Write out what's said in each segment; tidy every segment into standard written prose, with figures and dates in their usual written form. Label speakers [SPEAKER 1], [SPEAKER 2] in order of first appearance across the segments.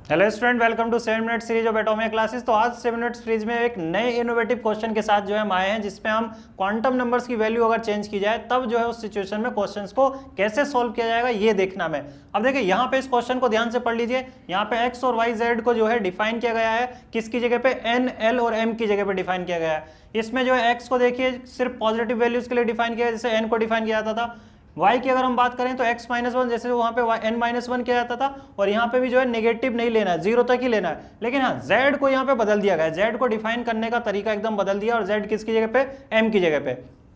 [SPEAKER 1] Hello student, welcome to 7 minute series of atomic classes. तो आज 7 minute series में एक नए इनोवेटिव क्वेश्चन के साथ जो है हम आए हैं, जिसपे हम क्वांटम नंबर्स की वैल्यू अगर चेंज की जाए तब जो है उस सिचुएशन में क्वेश्चंस को कैसे सॉल्व किया जाएगा ये देखना में। अब देखिए यहाँ पे इस क्वेश्चन को ध्यान से पढ़ लीजिए। यहाँ पे एक्स और वाई जेड को जो है डिफाइन किया गया है, किसकी जगह पे एन एल और एम की जगह पे डिफाइन किया गया है। इसमें जो है एक्स को देखिए सिर्फ पॉजिटिव वैल्यूज के लिए डिफाइन किया है, जैसे एन को डिफाइन किया जाता था। y की अगर हम बात करें तो x माइनस वन, जैसे वहां पे n-1 किया जाता था, और यहाँ पे भी जो है नेगेटिव नहीं लेना है, जीरो तक ही लेना है। लेकिन हाँ, z को यहाँ पे बदल दिया गया है, z को डिफाइन करने का तरीका एकदम बदल दिया, और z किसकी जगह पे, m की जगह पे।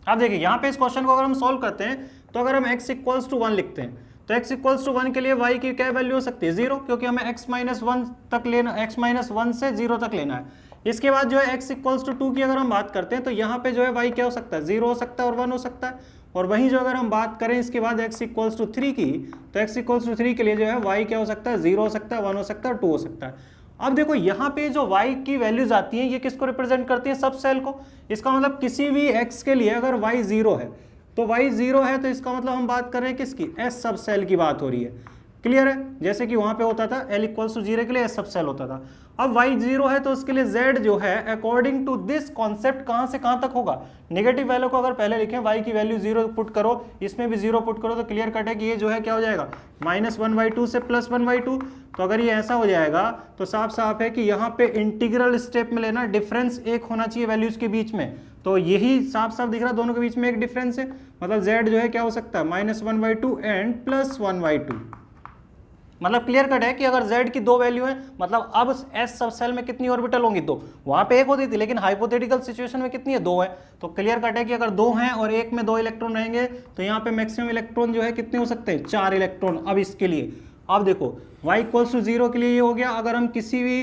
[SPEAKER 1] अब देखिए यहाँ पे इस क्वेश्चन को अगर हम सोल्व करते हैं तो अगर हम x इक्वल्स टू 1 लिखते हैं तो x इक्वल्स टू 1 के लिए y की क्या वैल्यू हो सकती है, 0, क्योंकि हमें x-1 तक लेना, x-1 से 0 तक लेना है। इसके बाद जो है x इक्वल्स टू 2 की अगर हम बात करते हैं तो यहाँ पे जो है y क्या हो सकता है, 0 हो सकता है और 1 हो सकता है। और वहीं जो अगर हम बात करें इसके बाद x इक्वल्स टू 3 की, तो x इक्वल्स टू 3 के लिए जो है y क्या हो सकता है, 0 हो सकता है, 1 हो सकता है और 2 हो सकता है। अब देखो यहाँ पे जो y की वैल्यूज आती हैं ये किसको रिप्रेजेंट करती है, सब सेल को। इसका मतलब किसी भी x के लिए अगर y 0 है तो y 0 है, तो इसका मतलब हम बात कर रहे हैं किसकी, s सब सेल की बात हो रही है। क्लियर है, जैसे कि वहां पे होता था l इक्वल्स टू 0 के लिए s सब सेल होता था। अब y 0 है तो उसके लिए z जो है अकॉर्डिंग टू दिस कॉन्सेप्ट कहां से कहां तक होगा, नेगेटिव वैल्यू को अगर पहले लिखें, y की वैल्यू 0 पुट करो, इसमें भी 0 पुट करो, तो क्लियर कट है कि ये जो है क्या हो जाएगा, -1/2 से +1/2। तो अगर ये ऐसा हो जाएगा तो साफ साफ है कि यहाँ पे इंटीग्रल स्टेप में लेना, डिफरेंस एक होना चाहिए वैल्यूज के बीच में। तो यही साफ साफ दिख रहा है, दोनों के बीच में एक डिफरेंस है, मतलब z जो है क्या हो सकता है, -1/2 एंड +1/2। मतलब क्लियर कट है कि अगर z की दो वैल्यू है, मतलब अब s सब सेल में कितनी ऑर्बिटल होंगी, दो। वहां पे एक होती थी लेकिन हाइपोथेटिकल सिचुएशन में कितनी है, दो है। तो क्लियर कट है कि अगर दो हैं और एक में 2 इलेक्ट्रॉन रहेंगे तो यहाँ पे मैक्सिमम इलेक्ट्रॉन जो है कितने हो सकते हैं, 4 इलेक्ट्रॉन। अब इसके लिए अब देखो y इक्वल्स टू 0 के लिए ये हो गया। अगर हम किसी भी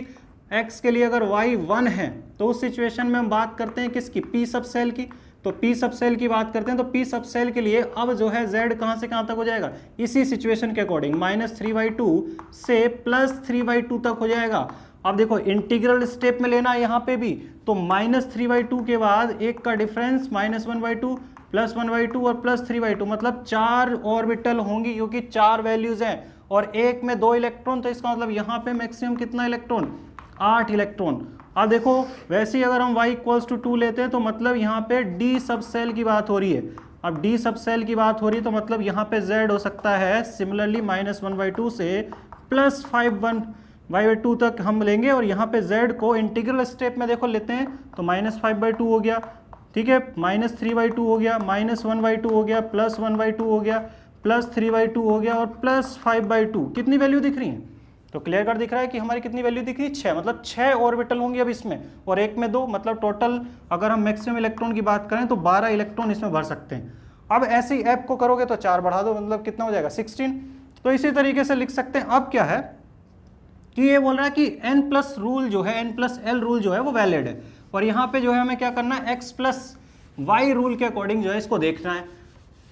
[SPEAKER 1] x के लिए अगर y 1 है तो उस सिचुएशन में हम बात करते हैं किसकी, p सब सेल की। तो p सब सेल की बात करते हैं तो p सब सेल के लिए अब जो है z कहां से कहां तक हो जाएगा, इसी सिचुएशन के अकॉर्डिंग -3/2 से +3/2 तक हो जाएगा। अब देखो इंटीग्रल स्टेप में लेना यहाँ पे भी, तो -3/2 के बाद एक का डिफरेंस -1/2 +1/2 और +3/2, मतलब 4 ऑर्बिटल होंगी, क्योंकि 4 वैल्यूज हैं और एक में 2 इलेक्ट्रॉन, तो इसका मतलब यहाँ पे मैक्सिमम कितना इलेक्ट्रॉन, 8 इलेक्ट्रॉन। अब देखो वैसे ही अगर हम y इक्वल्स टू 2 लेते हैं तो मतलब यहाँ पे d सब सेल की बात हो रही है। अब d सब सेल की बात हो रही है तो मतलब यहाँ पे z हो सकता है सिमिलरली -1/2 से +5/2 तक हम लेंगे, और यहाँ पे z को इंटीग्रल स्टेप में देखो लेते हैं तो -5/2 हो गया, ठीक है, -3/2 हो गया, -1/2 हो गया, +1/2 हो गया, +3/2 हो गया और +5/2। कितनी वैल्यू दिख रही है, तो क्लियर कट दिख रहा है कि हमारी कितनी वैल्यू दिख रही है, 6, मतलब 6 ऑर्बिटल होंगी अब इसमें, और एक में 2, मतलब टोटल अगर हम मैक्सिमम इलेक्ट्रॉन की बात करें तो 12 इलेक्ट्रॉन इसमें भर सकते हैं। अब ऐसे ही ऐप को करोगे तो 4 बढ़ा दो, मतलब कितना हो जाएगा, 16। तो इसी तरीके से लिख सकते हैं। अब क्या है कि ये बोल रहा है कि n+ रूल जो है, n+l रूल जो है वो वैलिड है, और यहाँ पे जो है हमें क्या करना है, x+y रूल के अकॉर्डिंग जो है इसको देखना है।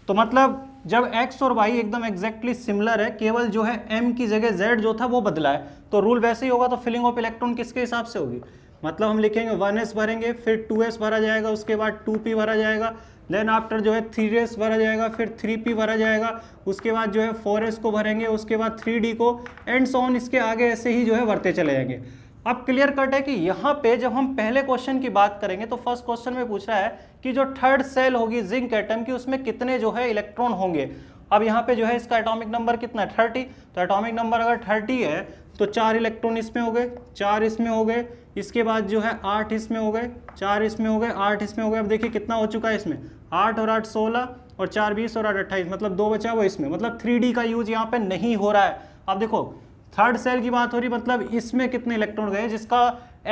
[SPEAKER 1] तो मतलब जब x और y एकदम एग्जैक्टली सिमिलर है, केवल जो है m की जगह z जो था वो बदला है, तो रूल वैसे ही होगा। तो फिलिंग ऑफ इलेक्ट्रॉन किसके हिसाब से होगी, मतलब हम लिखेंगे 1s भरेंगे, फिर 2s भरा जाएगा, उसके बाद 2p भरा जाएगा, देन आफ्टर जो है 3s भरा जाएगा, फिर 3p भरा जाएगा, उसके बाद जो है 4s को भरेंगे, उसके बाद 3d को, एंड सो ऑन, इसके आगे ऐसे ही जो है बढ़ते चले जाएंगे। अब क्लियर कट है कि यहाँ पे जब हम पहले क्वेश्चन की बात करेंगे तो फर्स्ट क्वेश्चन में पूछ रहा है कि जो थर्ड सेल होगी जिंक एटम की, उसमें कितने जो है इलेक्ट्रॉन होंगे। अब यहाँ पे जो है इसका एटॉमिक नंबर कितना है, 30। तो एटॉमिक नंबर अगर 30 है तो 4 इलेक्ट्रॉन इसमें हो गए, 4 इसमें हो गए, इसके बाद जो है 8 इसमें हो गए, 4 इसमें हो गए, 8 इसमें हो गए। अब देखिए कितना हो चुका है इसमें, 8 और 8 16 और 4 20 और 8 28, मतलब 2 बचा वो इसमें, मतलब 3D का यूज यहाँ पे नहीं हो रहा है। अब देखो थर्ड सेल की बात हो रही, मतलब इसमें कितने इलेक्ट्रॉन गए, जिसका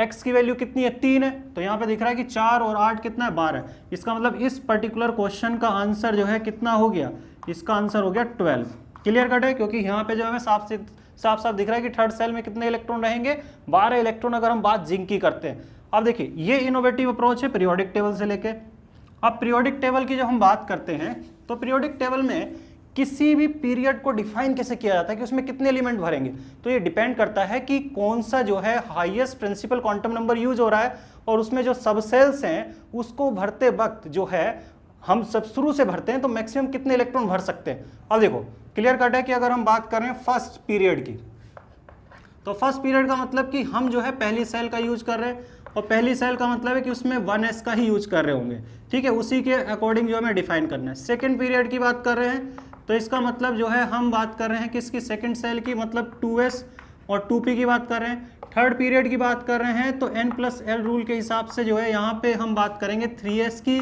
[SPEAKER 1] x की वैल्यू कितनी है, 3 है, तो यहाँ पे दिख रहा है कि 4 और 8 कितना है, 12। इसका मतलब इस पर्टिकुलर क्वेश्चन का आंसर जो है कितना हो गया, इसका आंसर हो गया 12। क्लियर कट है, क्योंकि यहाँ पे जो है साफ साफ दिख रहा है कि थर्ड सेल में कितने इलेक्ट्रॉन रहेंगे, 12 इलेक्ट्रॉन, अगर हम बात जिंक की करते हैं। अब देखिए ये इनोवेटिव अप्रोच है पीरियोडिक टेबल से लेके। अब पीरियोडिक टेबल की जब हम बात करते हैं तो पीरियोडिक टेबल में किसी भी पीरियड को डिफाइन कैसे किया जाता है कि उसमें कितने एलिमेंट भरेंगे, तो ये डिपेंड करता है कि कौन सा जो है highest principal quantum number use हो रहा है, और उसमें जो सबसेल्स हैं उसको भरते वक्त जो है हम सब शुरू से भरते हैं तो मैक्सिमम कितने इलेक्ट्रॉन भर सकते हैं। अब देखो क्लियर कट है कि अगर हम बात करें फर्स्ट पीरियड की, तो फर्स्ट पीरियड का मतलब कि हम जो है पहली सेल का यूज कर रहे हैं, और पहली सेल का मतलब है कि उसमें 1s का ही यूज कर रहे होंगे, ठीक है, उसी के अकॉर्डिंग जो हमें डिफाइन करना है। सेकंड पीरियड की बात कर रहे हैं तो इसका मतलब जो है हम बात कर रहे हैं किसकी, सेकंड सेल की, मतलब 2s और 2p की बात कर रहे हैं। थर्ड पीरियड की बात कर रहे हैं तो n+l रूल के हिसाब से जो है यहाँ पे हम बात करेंगे 3s की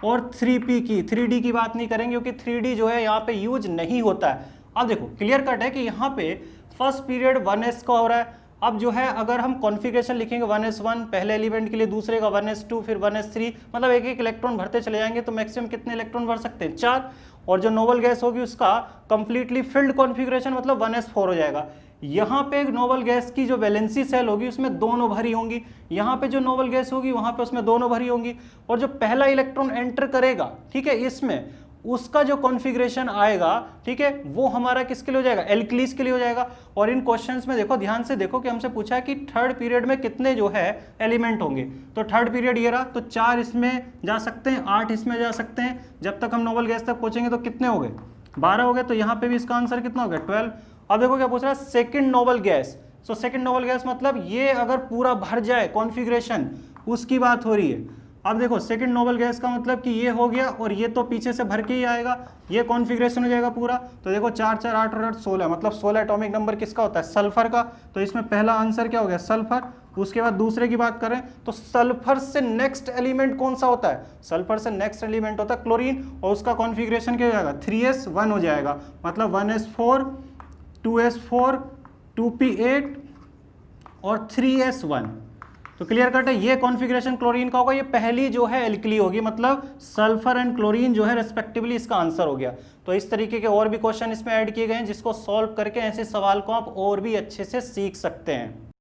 [SPEAKER 1] और 3p की, 3d की बात नहीं करेंगे क्योंकि 3d जो है यहाँ पे यूज नहीं होता है। अब देखो क्लियर कट है कि यहाँ पे फर्स्ट पीरियड 1s का हो रहा है। अब जो है अगर हम कॉन्फ़िगरेशन लिखेंगे 1s1 पहले एलिमेंट के लिए, दूसरे का 1s2, फिर 1s3, मतलब एक एक इलेक्ट्रॉन भरते चले जाएंगे तो मैक्सिमम कितने इलेक्ट्रॉन भर सकते हैं, 4। और जो नोबल गैस होगी उसका कंप्लीटली फिल्ड कॉन्फ़िगरेशन मतलब 1s4 हो जाएगा। यहाँ पे एक नोबल गैस की जो वैलेंसी सेल होगी उसमें दोनों भरी होंगी, यहाँ पे जो नोबल गैस होगी वहाँ पे उसमें दोनों भरी होंगी, और जो पहला इलेक्ट्रॉन एंटर करेगा, ठीक है, इसमें उसका जो कॉन्फ़िगरेशन आएगा, ठीक है, वो हमारा किसके लिए हो जाएगा, एल्किलीज के लिए हो जाएगा। और इन क्वेश्चंस में देखो ध्यान से देखो कि हमसे पूछा है कि थर्ड पीरियड में कितने जो है एलिमेंट होंगे, तो थर्ड पीरियड ये रहा, तो 4 इसमें जा सकते हैं, 8 इसमें जा सकते हैं, जब तक हम नोबल गैस तक पहुंचेंगे तो कितने हो गए, 12 हो गए, तो यहाँ पे भी इसका आंसर कितना हो गया, 12। अब देखो क्या पूछ रहा है, second noble gas. So second noble gas मतलब ये अगर पूरा भर जाए कॉन्फ़िगरेशन, उसकी बात हो रही है। अब देखो सेकंड नोबल गैस का मतलब कि ये हो गया और ये तो पीछे से भर के ही आएगा, ये कॉन्फ़िगरेशन हो जाएगा पूरा। तो देखो 4 4 8 और 8 16, मतलब 16 एटॉमिक नंबर किसका होता है, सल्फर का। तो इसमें पहला आंसर क्या हो गया, सल्फर। उसके बाद दूसरे की बात करें तो सल्फर से नेक्स्ट एलिमेंट कौन सा होता है, सल्फर से नेक्स्ट एलिमेंट होता है क्लोरीन, और उसका कॉन्फ़िगरेशन क्या हो जाएगा, 3s1 हो जाएगा, मतलब 1s4 2s4 2p8 और 3s1। तो क्लियर कट है, ये कॉन्फ़िगरेशन क्लोरीन का होगा, ये पहली जो है एल्कली होगी, मतलब सल्फर एंड क्लोरीन जो है रेस्पेक्टिवली इसका आंसर हो गया। तो इस तरीके के और भी क्वेश्चन इसमें ऐड किए गए हैं जिसको सॉल्व करके ऐसे सवाल को आप और भी अच्छे से सीख सकते हैं।